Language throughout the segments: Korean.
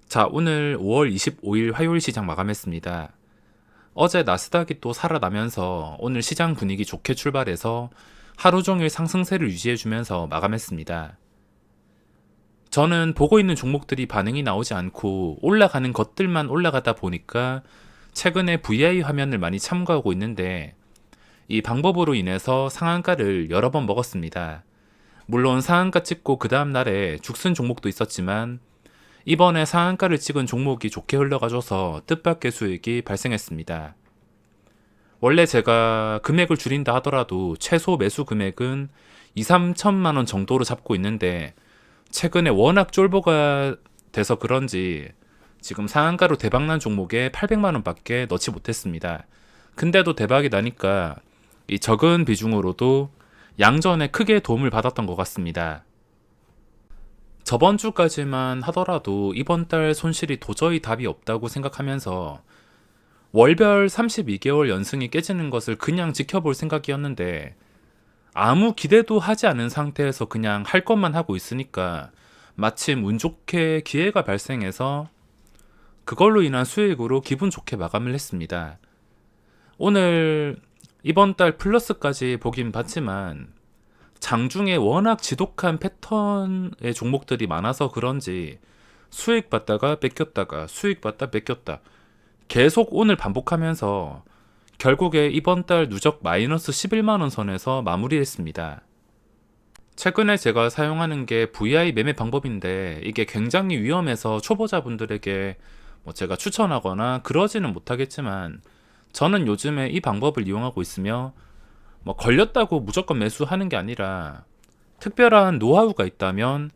자, 오늘 5월 25일 화요일 시장 마감했습니다. 어제 나스닥이 또 살아나면서 오늘 시장 분위기 좋게 출발해서 하루 종일 상승세를 유지해주면서 마감했습니다. 저는 보고 있는 종목들이 반응이 나오지 않고 올라가는 것들만 올라가다 보니까 최근에 VI 화면을 많이 참고하고 있는데 이 방법으로 인해서 상한가를 여러 번 먹었습니다. 물론 상한가 찍고 그 다음 날에 죽순 종목도 있었지만 이번에 상한가를 찍은 종목이 좋게 흘러가줘서 뜻밖의 수익이 발생했습니다. 원래 제가 금액을 줄인다 하더라도 최소 매수 금액은 2, 3천만 원 정도로 잡고 있는데 최근에 워낙 쫄보가 돼서 그런지 지금 상한가로 대박난 종목에 800만 원밖에 넣지 못했습니다. 근데도 대박이 나니까 이 적은 비중으로도 양전에 크게 도움을 받았던 것 같습니다. 저번 주까지만 하더라도 이번 달 손실이 도저히 답이 없다고 생각하면서 월별 32개월 연승이 깨지는 것을 그냥 지켜볼 생각이었는데 아무 기대도 하지 않은 상태에서 그냥 할 것만 하고 있으니까 마침 운 좋게 기회가 발생해서 그걸로 인한 수익으로 기분 좋게 마감을 했습니다. 오늘 이번 달 플러스까지 보긴 봤지만 장중에 워낙 지독한 패턴의 종목들이 많아서 그런지 수익 받다가 뺏겼다가 수익 받다 뺏겼다 계속 오늘 반복하면서 결국에 이번 달 누적 마이너스 11만원 선에서 마무리했습니다. 최근에 제가 사용하는 게 VI 매매 방법인데 이게 굉장히 위험해서 초보자분들에게 제가 추천하거나 그러지는 못하겠지만 저는 요즘에 이 방법을 이용하고 있으며 걸렸다고 무조건 매수하는 게 아니라 특별한 노하우가 있다면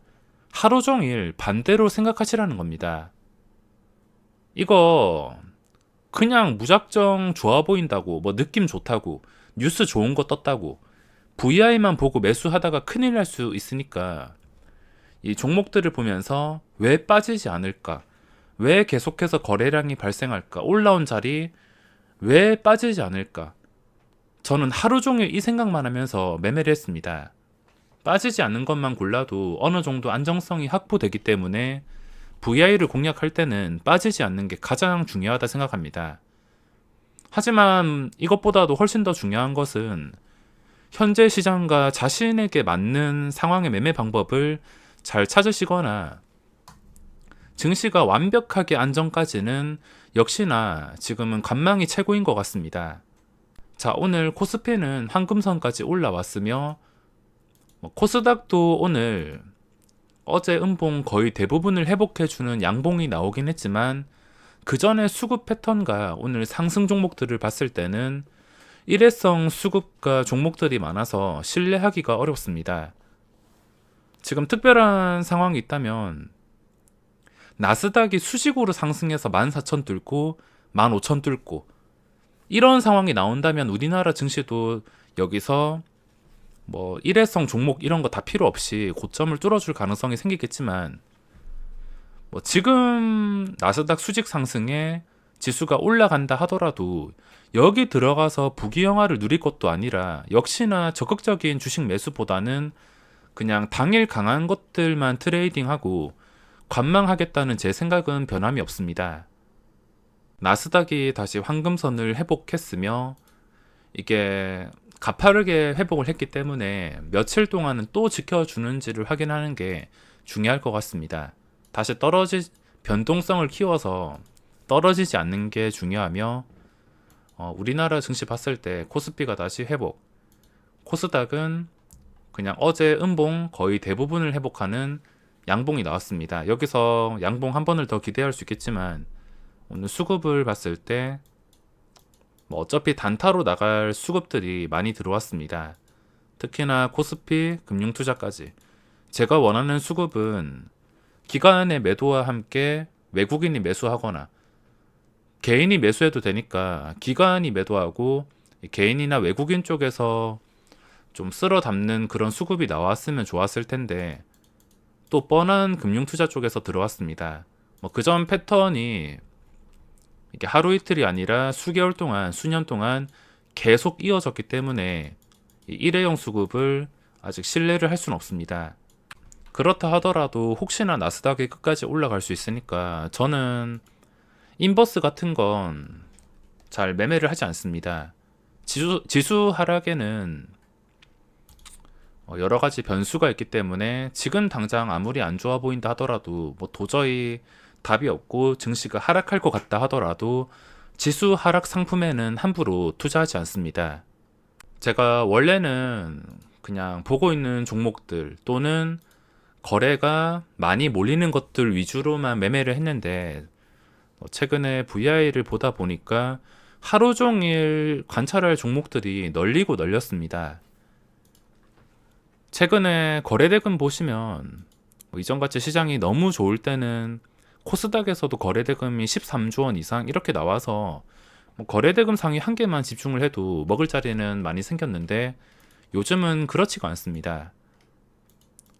하루 종일 반대로 생각하시라는 겁니다. 이거 그냥 무작정 좋아 보인다고 느낌 좋다고 뉴스 좋은 거 떴다고 VI만 보고 매수하다가 큰일 날 수 있으니까 이 종목들을 보면서 왜 빠지지 않을까, 왜 계속해서 거래량이 발생할까, 올라온 자리 왜 빠지지 않을까, 저는 하루 종일 이 생각만 하면서 매매를 했습니다. 빠지지 않는 것만 골라도 어느 정도 안정성이 확보되기 때문에 VI를 공략할 때는 빠지지 않는 게 가장 중요하다 생각합니다. 하지만 이것보다도 훨씬 더 중요한 것은 현재 시장과 자신에게 맞는 상황의 매매 방법을 잘 찾으시거나 증시가 완벽하게 안정까지는 역시나 지금은 관망이 최고인 것 같습니다. 자, 오늘 코스피는 황금선까지 올라왔으며 코스닥도 오늘 어제 음봉 거의 대부분을 회복해주는 양봉이 나오긴 했지만 그 전에 수급 패턴과 오늘 상승 종목들을 봤을 때는 일회성 수급과 종목들이 많아서 신뢰하기가 어렵습니다. 지금 특별한 상황이 있다면 나스닥이 수직으로 상승해서 14,000 뚫고 15,000 뚫고 이런 상황이 나온다면 우리나라 증시도 여기서 일회성 종목 이런 거 다 필요 없이 고점을 뚫어줄 가능성이 생기겠지만 지금 나스닥 수직 상승에 지수가 올라간다 하더라도 여기 들어가서 부귀영화를 누릴 것도 아니라 역시나 적극적인 주식 매수보다는 그냥 당일 강한 것들만 트레이딩하고 관망하겠다는 제 생각은 변함이 없습니다. 나스닥이 다시 황금선을 회복했으며 이게 가파르게 회복을 했기 때문에 며칠 동안은 또 지켜주는지를 확인하는 게 중요할 것 같습니다. 다시 변동성을 키워서 떨어지지 않는 게 중요하며 우리나라 증시 봤을 때 코스피가 다시 회복, 코스닥은 그냥 어제 음봉 거의 대부분을 회복하는 양봉이 나왔습니다. 여기서 양봉 한 번을 더 기대할 수 있겠지만 오늘 수급을 봤을 때 어차피 단타로 나갈 수급들이 많이 들어왔습니다. 특히나 코스피, 금융투자까지. 제가 원하는 수급은 기관의 매도와 함께 외국인이 매수하거나 개인이 매수해도 되니까 기관이 매도하고 개인이나 외국인 쪽에서 좀 쓸어 담는 그런 수급이 나왔으면 좋았을 텐데 또 뻔한 금융투자 쪽에서 들어왔습니다. 그전 패턴이 이게 하루 이틀이 아니라 수개월 동안, 수년 동안 계속 이어졌기 때문에 일회용 수급을 아직 신뢰를 할 수는 없습니다. 그렇다 하더라도 혹시나 나스닥이 끝까지 올라갈 수 있으니까 저는 인버스 같은 건 잘 매매를 하지 않습니다. 지수 하락에는 여러 가지 변수가 있기 때문에 지금 당장 아무리 안 좋아 보인다 하더라도 뭐 도저히 답이 없고 증시가 하락할 것 같다 하더라도 지수 하락 상품에는 함부로 투자하지 않습니다. 제가 원래는 그냥 보고 있는 종목들 또는 거래가 많이 몰리는 것들 위주로만 매매를 했는데 최근에 VI를 보다 보니까 하루 종일 관찰할 종목들이 널리고 널렸습니다. 최근에 거래대금 보시면 이전같이 시장이 너무 좋을 때는 코스닥에서도 거래대금이 13조 원 이상 이렇게 나와서 거래대금 상위 한 개만 집중을 해도 먹을 자리는 많이 생겼는데 요즘은 그렇지가 않습니다.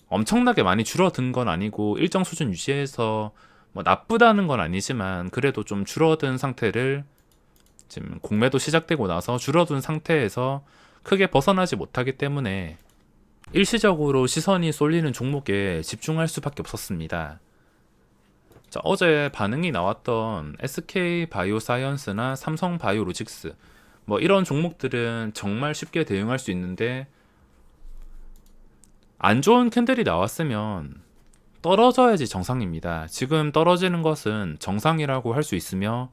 엄청나게 많이 줄어든 건 아니고 일정 수준 유지해서 나쁘다는 건 아니지만 그래도 좀 줄어든 상태를 지금 공매도 시작되고 나서 줄어든 상태에서 크게 벗어나지 못하기 때문에 일시적으로 시선이 쏠리는 종목에 집중할 수밖에 없었습니다. 자, 어제 반응이 나왔던 SK 바이오사이언스나 삼성 바이오로직스 이런 종목들은 정말 쉽게 대응할 수 있는데 안 좋은 캔들이 나왔으면 떨어져야지 정상입니다. 지금 떨어지는 것은 정상이라고 할 수 있으며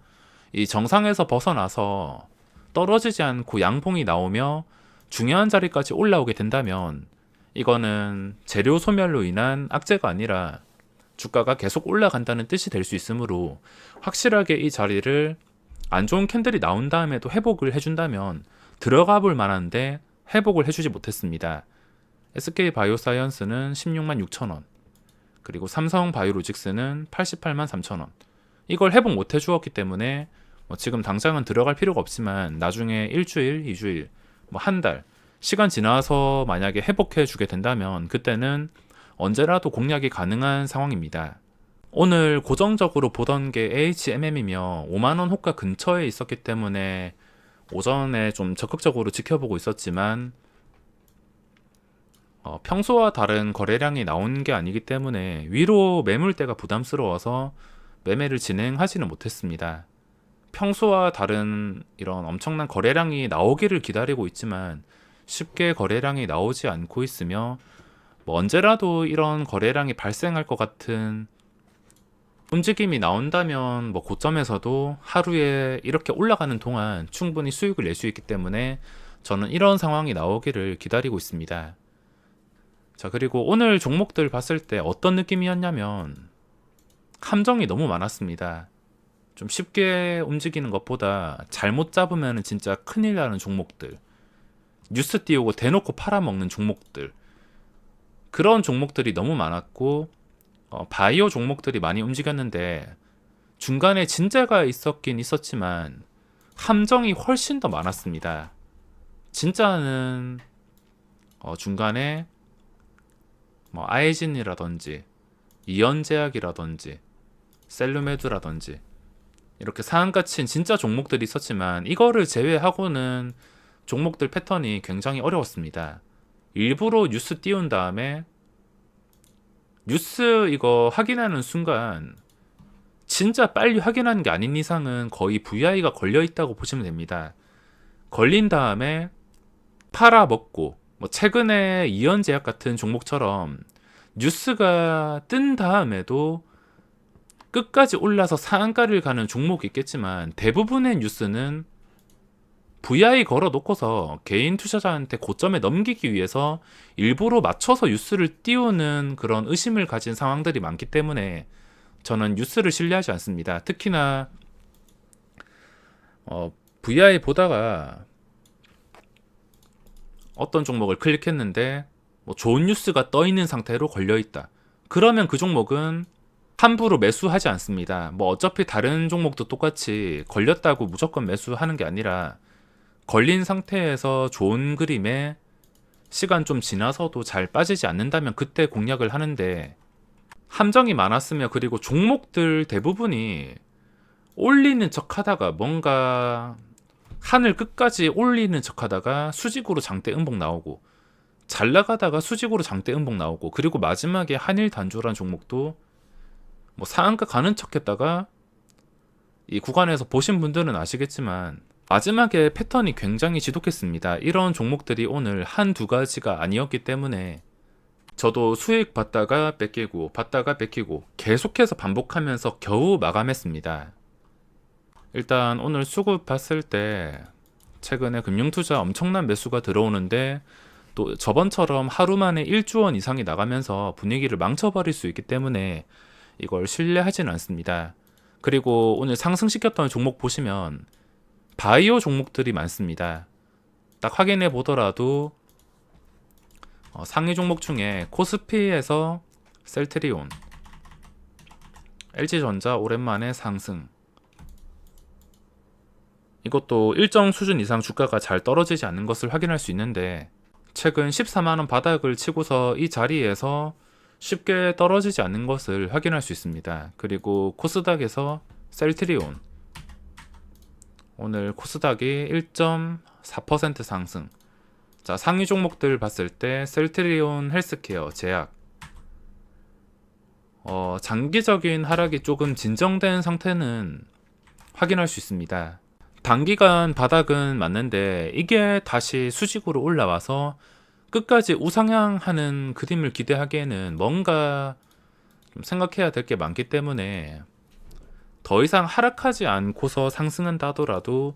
이 정상에서 벗어나서 떨어지지 않고 양봉이 나오며 중요한 자리까지 올라오게 된다면 이거는 재료 소멸로 인한 악재가 아니라 주가가 계속 올라간다는 뜻이 될 수 있으므로 확실하게 이 자리를 안 좋은 캔들이 나온 다음에도 회복을 해준다면 들어가 볼 만한데 회복을 해주지 못했습니다. SK 바이오사이언스는 16만 6천 원, 그리고 삼성 바이오로직스는 88만 3천 원. 이걸 회복 못 해주었기 때문에 지금 당장은 들어갈 필요가 없지만 나중에 일주일, 2주일, 한 달 시간 지나서 만약에 회복해 주게 된다면 그때는 언제라도 공략이 가능한 상황입니다. 오늘 고정적으로 보던 게 AHMM이며 5만원 호가 근처에 있었기 때문에 오전에 좀 적극적으로 지켜보고 있었지만 평소와 다른 거래량이 나온 게 아니기 때문에 위로 매물대가 부담스러워서 매매를 진행하지는 못했습니다. 평소와 다른 이런 엄청난 거래량이 나오기를 기다리고 있지만 쉽게 거래량이 나오지 않고 있으며 언제라도 이런 거래량이 발생할 것 같은 움직임이 나온다면 고점에서도 하루에 이렇게 올라가는 동안 충분히 수익을 낼 수 있기 때문에 저는 이런 상황이 나오기를 기다리고 있습니다. 자, 그리고 오늘 종목들 봤을 때 어떤 느낌이었냐면 함정이 너무 많았습니다. 좀 쉽게 움직이는 것보다 잘못 잡으면 진짜 큰일 나는 종목들, 뉴스 띄우고 대놓고 팔아먹는 종목들, 그런 종목들이 너무 많았고 바이오 종목들이 많이 움직였는데 중간에 진짜가 있었긴 있었지만 함정이 훨씬 더 많았습니다. 진짜는 중간에 아이진이라든지 이연제약이라든지 셀루메드라든지 이렇게 상한가 친 진짜 종목들이 있었지만 이거를 제외하고는 종목들 패턴이 굉장히 어려웠습니다. 일부러 뉴스 띄운 다음에 뉴스 이거 확인하는 순간 진짜 빨리 확인하는 게 아닌 이상은 거의 VI가 걸려 있다고 보시면 됩니다. 걸린 다음에 팔아먹고 최근에 이연제약 같은 종목처럼 뉴스가 뜬 다음에도 끝까지 올라서 상한가를 가는 종목이 있겠지만 대부분의 뉴스는 VI 걸어놓고서 개인 투자자한테 고점에 넘기기 위해서 일부러 맞춰서 뉴스를 띄우는 그런 의심을 가진 상황들이 많기 때문에 저는 뉴스를 신뢰하지 않습니다. 특히나 VI 보다가 어떤 종목을 클릭했는데 좋은 뉴스가 떠 있는 상태로 걸려 있다. 그러면 그 종목은 함부로 매수하지 않습니다. 어차피 다른 종목도 똑같이 걸렸다고 무조건 매수하는 게 아니라 걸린 상태에서 좋은 그림에 시간 좀 지나서도 잘 빠지지 않는다면 그때 공략을 하는데 함정이 많았으며 그리고 종목들 대부분이 올리는 척 하다가 뭔가 하늘 끝까지 올리는 척 하다가 수직으로 장대 음봉 나오고 잘 나가다가 수직으로 장대 음봉 나오고, 그리고 마지막에 한일 단조라는 종목도 뭐 상한가 가는 척 했다가 이 구간에서 보신 분들은 아시겠지만 마지막에 패턴이 굉장히 지독했습니다. 이런 종목들이 오늘 한두 가지가 아니었기 때문에 저도 수익 받다가 뺏기고 받다가 뺏기고 계속해서 반복하면서 겨우 마감했습니다. 일단 오늘 수급 봤을 때 최근에 금융투자 엄청난 매수가 들어오는데 또 저번처럼 하루 만에 1조 원 이상이 나가면서 분위기를 망쳐버릴 수 있기 때문에 이걸 신뢰하진 않습니다. 그리고 오늘 상승시켰던 종목 보시면 바이오 종목들이 많습니다. 딱 확인해 보더라도 상위 종목 중에 코스피에서 셀트리온, LG전자 오랜만에 상승. 이것도 일정 수준 이상 주가가 잘 떨어지지 않는 것을 확인할 수 있는데 최근 14만원 바닥을 치고서 이 자리에서 쉽게 떨어지지 않는 것을 확인할 수 있습니다. 그리고 코스닥에서 셀트리온, 오늘 코스닥이 1.4% 상승. 자, 상위 종목들 봤을 때 셀트리온 헬스케어, 제약, 장기적인 하락이 조금 진정된 상태는 확인할 수 있습니다. 단기간 바닥은 맞는데 이게 다시 수직으로 올라와서 끝까지 우상향하는 그림을 기대하기에는 뭔가 좀 생각해야 될 게 많기 때문에 더 이상 하락하지 않고서 상승한다 하더라도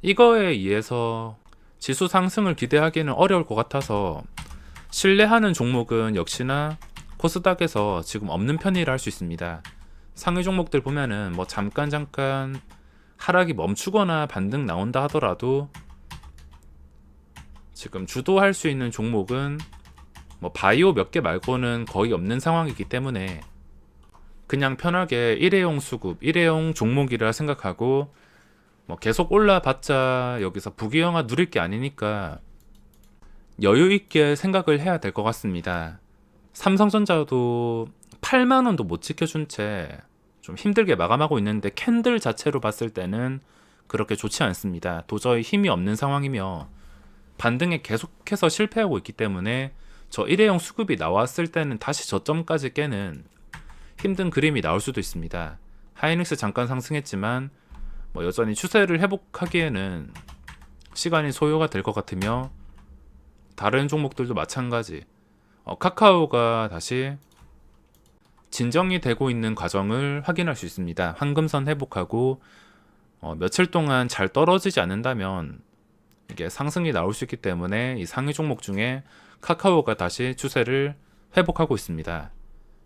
이거에 의해서 지수 상승을 기대하기는 어려울 것 같아서 신뢰하는 종목은 역시나 코스닥에서 지금 없는 편이라 할 수 있습니다. 상위 종목들 보면은 뭐 잠깐 하락이 멈추거나 반등 나온다 하더라도 지금 주도할 수 있는 종목은 뭐 바이오 몇 개 말고는 거의 없는 상황이기 때문에 그냥 편하게 일회용 수급, 일회용 종목이라 생각하고 뭐 계속 올라봤자 여기서 부귀영화 누릴 게 아니니까 여유 있게 생각을 해야 될 것 같습니다. 삼성전자도 8만원도 못 지켜준 채 좀 힘들게 마감하고 있는데 캔들 자체로 봤을 때는 그렇게 좋지 않습니다. 도저히 힘이 없는 상황이며 반등에 계속해서 실패하고 있기 때문에 저 일회용 수급이 나왔을 때는 다시 저점까지 깨는 힘든 그림이 나올 수도 있습니다. 하이닉스 잠깐 상승했지만 뭐 여전히 추세를 회복하기에는 시간이 소요가 될 것 같으며 다른 종목들도 마찬가지. 카카오가 다시 진정이 되고 있는 과정을 확인할 수 있습니다. 황금선 회복하고 며칠 동안 잘 떨어지지 않는다면 이게 상승이 나올 수 있기 때문에 이 상위 종목 중에 카카오가 다시 추세를 회복하고 있습니다.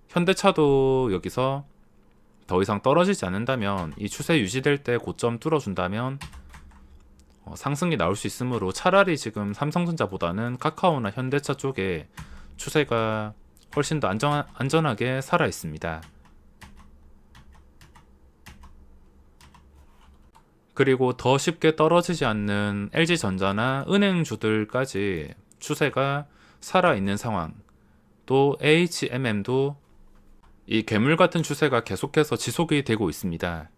현대차도 여기서 더 이상 떨어지지 않는다면 이 추세 유지될 때 고점 뚫어준다면 상승이 나올 수 있으므로 차라리 지금 삼성전자보다는 카카오나 현대차 쪽에 추세가 훨씬 더 안전하게 살아 있습니다. 그리고 더 쉽게 떨어지지 않는 LG전자나 은행주들까지 추세가 살아있는 상황. 또 HMM도 이 괴물 같은 추세가 계속해서 지속이 되고 있습니다.